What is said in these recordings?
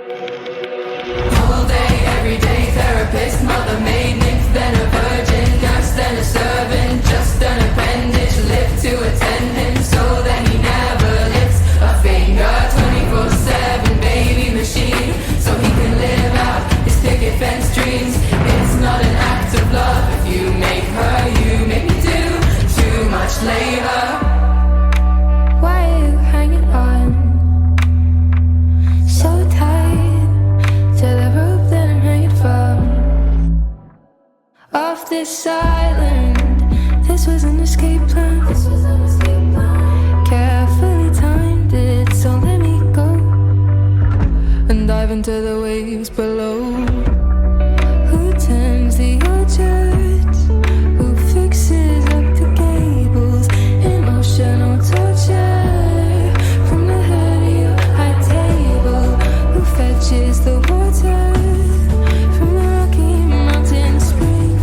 All day, every day, therapist, mother, maid, nymph, then a virgin, nurse, then a servant, just an appendage, live to attend him, so then he never lifts a finger. 24/7 baby machine, so he can live out his picket fence dreams. It's not an act of love if you make her, you make me do too much labor. Why are you hanging on so tight to the rope that I'm hanging from? Off this island, this was an escape plan. Carefully timed it, so let me go and dive into the waves below. Who turns the urges? Who fixes up the cables? Emotional torture from the head of your high table. Who fetches the water from the Rocky Mountain spring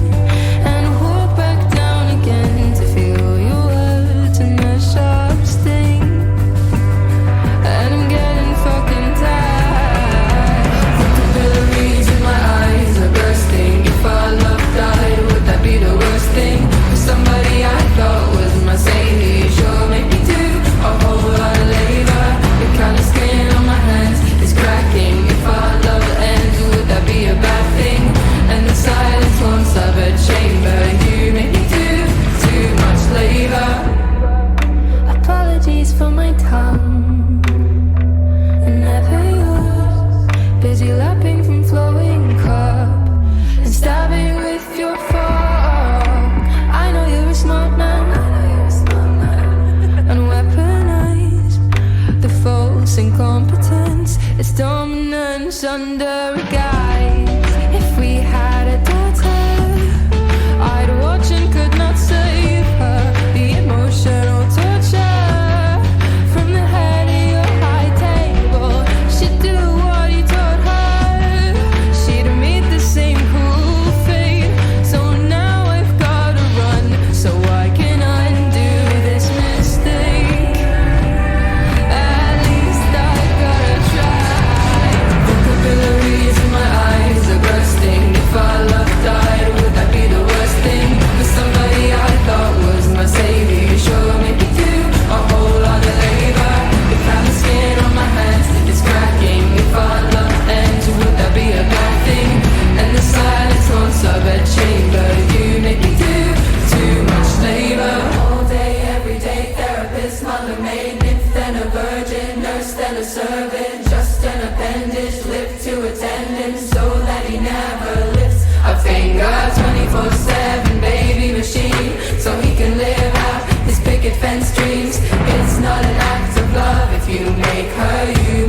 and walk back down again to feel your words and their sharp sting? And I'm getting fucking tired. Capillaries in my eyes are bursting. If our love died, would that be the worst thing? For somebody I thought was my savior, sure make me do a whole lot of labor. The kind of skin on my hands is cracking. If our love ends, would that be a bad thing? And the silence won't serve a chamber. You make me do too much labor. Apologies for my tongue, and never yours. Busy lapping from flowing cup and stabbing with your fork. I know you're a smart man, and weaponize the false incompetence. It's dominance under a guise. If we had a daughter, I'd watch and could not save her. The emotional torture from the head of your high table. She'd do what you taught her. She'd meet the same cruel fate. So now I've gotta run so I can undo this mistake. At least I gotta try. The capillaries in my eyes are bursting. If our love died, would that be the worst thing? For somebody I thought was my savior, you sure make me do a whole lot of labor. The kind of skin on my hands is cracking. If our love ends, would that be a bad thing? And the silence won't serve a chamber. You make me do too much labor. All day, every day, therapist, mother, maid, nymph, then a virgin, nurse, then a servant, just an appendage, live to attendance, so that he never lifts a finger. 24/7 baby machine, so he can live out his picket fence dreams. It's not an act of love if you make her, you